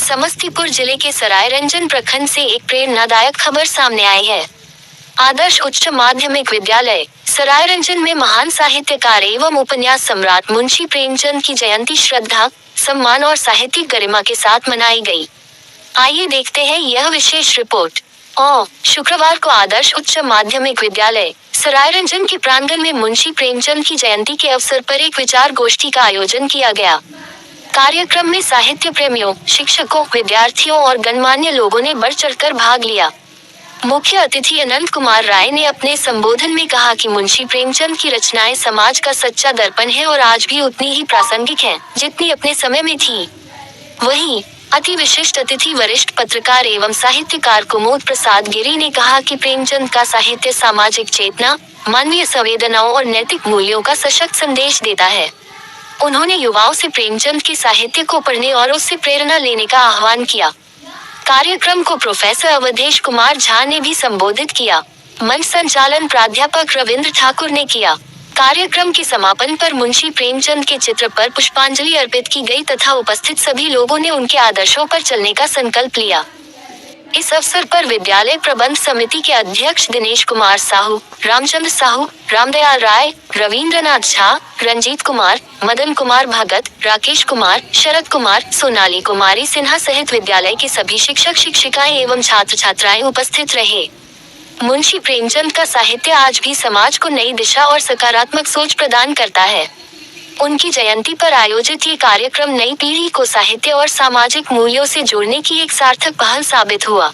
समस्तीपुर जिले के सरायरंजन प्रखंड से एक प्रेरणादायक खबर सामने आई है। आदर्श उच्च माध्यमिक विद्यालय सरायरंजन में महान साहित्यकार एवं उपन्यास सम्राट मुंशी प्रेमचंद की जयंती श्रद्धा, सम्मान और साहित्यिक गरिमा के साथ मनाई गई। आइए देखते हैं यह विशेष रिपोर्ट। शुक्रवार को आदर्श उच्च माध्यमिक विद्यालय सरायरंजन के प्रांगण में मुंशी प्रेमचंद की जयंती के अवसर पर एक विचार गोष्ठी का आयोजन किया गया। कार्यक्रम में साहित्य प्रेमियों, शिक्षकों, विद्यार्थियों और गणमान्य लोगों ने बढ़ चढ़कर भाग लिया। मुख्य अतिथि अनंत कुमार राय ने अपने संबोधन में कहा कि मुंशी प्रेमचंद की रचनाएं समाज का सच्चा दर्पण है और आज भी उतनी ही प्रासंगिक हैं, जितनी अपने समय में थी। वहीं अति विशिष्ट अतिथि वरिष्ठ पत्रकार एवं साहित्यकार कुमोद प्रसाद गिरी ने कहा कि प्रेमचंद का साहित्य सामाजिक चेतना, मानवीय संवेदनाओं और नैतिक मूल्यों का सशक्त संदेश देता है। उन्होंने युवाओं से प्रेमचंद के साहित्य को पढ़ने और उससे प्रेरणा लेने का आह्वान किया। कार्यक्रम को प्रोफेसर अवधेश कुमार झा ने भी संबोधित किया। मंच संचालन प्राध्यापक रविंद्र ठाकुर ने किया। कार्यक्रम के समापन पर मुंशी प्रेमचंद के चित्र पर पुष्पांजलि अर्पित की गई तथा उपस्थित सभी लोगों ने उनके आदर्शों पर चलने का संकल्प लिया। इस अवसर पर विद्यालय प्रबंध समिति के अध्यक्ष दिनेश कुमार साहू, रामचंद्र साहू, रामदयाल राय, रविंद्रनाथ झा, रंजीत कुमार, मदन कुमार भगत, राकेश कुमार, शरद कुमार, सोनाली कुमारी सिन्हा सहित विद्यालय के सभी शिक्षक शिक्षिकाएं एवं छात्र छात्राएं उपस्थित रहे। मुंशी प्रेमचंद का साहित्य आज भी समाज को नई दिशा और सकारात्मक सोच प्रदान करता है। उनकी जयंती पर आयोजित ये कार्यक्रम नई पीढ़ी को साहित्य और सामाजिक मूल्यों से जोड़ने की एक सार्थक पहल साबित हुआ।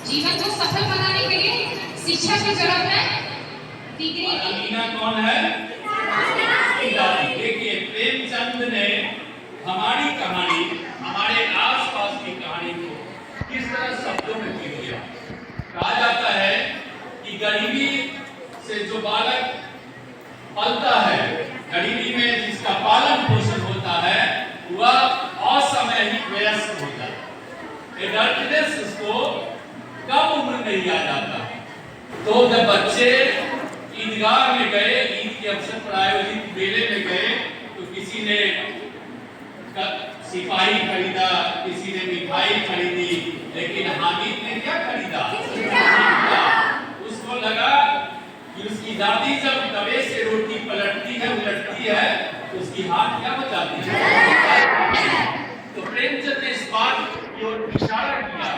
जीवन को सफल बनाने के लिए शिक्षा की जरूरत है। डिग्री कौन है? देखिए, प्रेमचंद ने हमारी कहानी, हमारे आसपास की कहानी को किस तरह शब्दों में पिरोया। कहा जाता है कि गरीबी से जो बालक पलता है, गरीबी में जिसका पालन पोषण होता है, वह असमय ही वयस्क होता है। एडल्टनेस उसको कम उम्र में ही आ जाता है। तो जब बच्चे ईदगाह में गए, ईद के अवसर पर आयोजित मेले में गए, तो किसी ने सिपाही खरीदा, किसी ने मिठाई खरीदी, लेकिन हामिद ने क्या खरीदा? उसको लगा कि उसकी दादी जब तवे से रोटी पलटती है, उलटती है, तो उसकी हाथ क्या बचाती है? तो प्रेमचंद ने इस बात की ओर इशारा किया।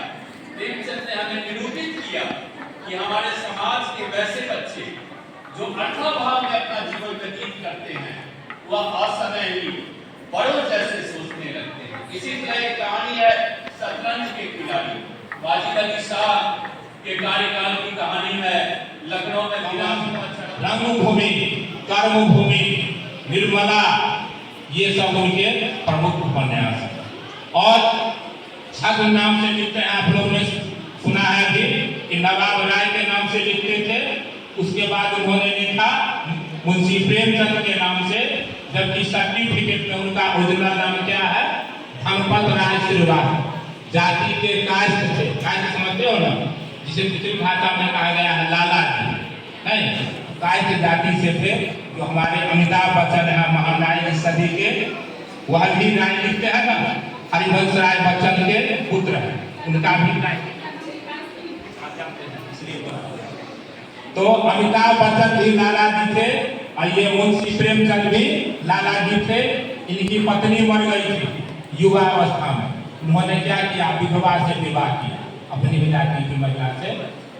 प्रेमचंद ने हमें निरूपित किया कि हमारे समाज के वैसे बच्चे जो अथवा भाव में अपना जीवन व्यतीत करते हैं, वह असमय ही बड़ों जैसे सोचने लगते हैं। इसी तरह एक कहानी है शतरंज के खिलाड़ी वाजिद अली शाह के कार्यकाल की कहानी है। लखनऊ में रंगभूमि, कर्मभूमि, निर्मला, ये सब उनके प्रमुख उपन्यास हैं। और छद्म नाम से लिखते हैं, आप लोगों ने सुना है कि नवाब राय के नाम से लिखते थे, उसके बाद उन्होंने लिखा मुंशी प्रेमचंद के नाम से, जबकि सर्टिफिकेट में उनका ओरिजिनल नाम क्या है? धनपत राय श्रीवास्तव। जाति के कायस्थ थे, कायस्थ समझते हो ना, जिसे दूसरी भाषा में कहा गया है लाला जी, नहीं, कायस्थ जाति से थे। जो हमारे अमिताभ बच्चन है, महानायक सदी के, वह भी राय लिखते हैं ना, हरिवंश राय बच्चन के पुत्र हैं, उनका भी राय। तो अमिताभ बच्चन भी लाला जी थे और ये मुंशी प्रेमचंद भी लाला जी थे। इनकी पत्नी मर गई थी युवा अवस्था में। उन्होंने क्या किया? विधवा से विवाह किया अपनी जाति की महिला से,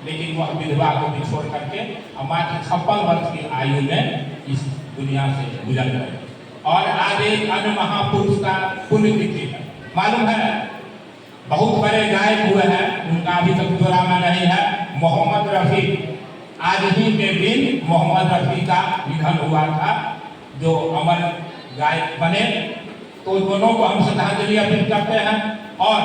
लेकिन वह विधवा को भी छोड़ करके मात्र 56 वर्ष की आयु में इस दुनिया से गुजर गए। और आज एक अन्य महापुरुष का पुण्यतिथि है, मालूम है? बहुत बड़े गायक हुए हैं, उनका अभी तक जोड़ा में नहीं है, मोहम्मद रफी। आज ही के दिन मोहम्मद रफी का निधन हुआ था, जो अमर गायक बने। तो दोनों को हम श्रद्धांजलि अर्पित करते हैं। और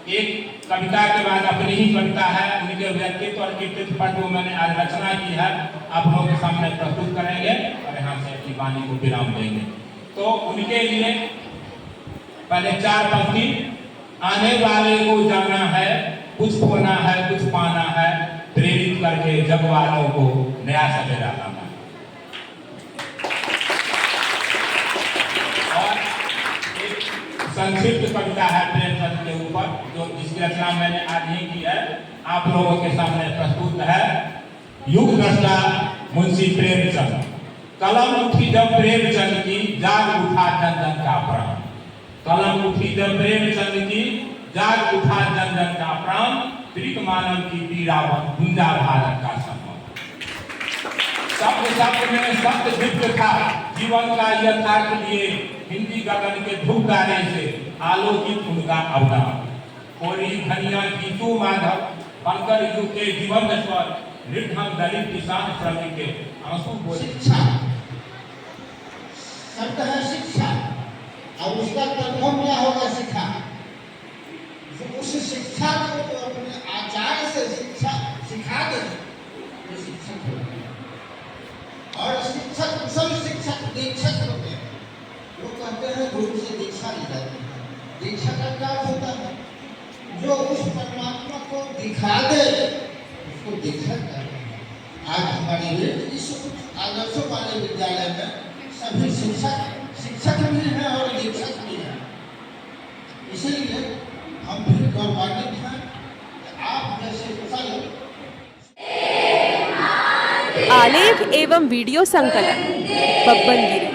एक कविता के बाद अपनी ही कविता है, उनके व्यक्तित्व और कृतित्व पर जो मैंने आज रचना की है, आप लोगों के सामने प्रस्तुत करेंगे और यहाँ से अपनी वाणी को विराम देंगे। तो उनके लिए पहले 4 पंक्ति। आने वाले को जाना है, कुछ होना है, कुछ पाना है, प्रेरित करके जग वालों को नया सवेरा लाना। संक्षिप्त कविता है प्रेमचंद के ऊपर, जो जिसकी रचना मैंने आज ही की है, आप लोगों के सामने प्रस्तुत है। युग दृष्टा मुंशी प्रेमचंद। कलम उठी जब प्रेमचंद की, जाग उठा जन जन का प्राण। कलम उठी जब प्रेमचंद की, जाग उठा जन जन का प्राण। प्रीत मानव की पीड़ा गुंजा भारत का सपना। शब्द शब्द में शब्द दिव्य था, जीवन का यथार्थ लिए हिंदी गगन के धूप तारे से आलोकित उनका अवतार। और धनिया गीतू माधव बनकर युग के जीवन स्वर, निर्धन दलित किसान श्रमिक के आंसू बोले। शिक्षा शब्द है शिक्षा, और उसका तर्जुमा क्या होगा शिक्षा। उस शिक्षा को जो अपने आचार्य से शिक्षा सिखा दे वो शिक्षक होते हैं। और शिक्षक कुशल शिक्षक दीक्षक होते हैं। वो कहते हैं गुरु से दीक्षा ली जाती है। दीक्षा का क्या होता है, जो उस परमात्मा को दिखा दे उसको दीक्षा कहते हैं। आज हमारे इस आदर्शों वाले विद्यालय में सभी शिक्षक भी हैं और दीक्षक भी हैं। इसीलिए हम भी गौरवान्वित हैं कि आप जैसे कुशल आलेख एवं वीडियो संकलन बब्बन गिरी।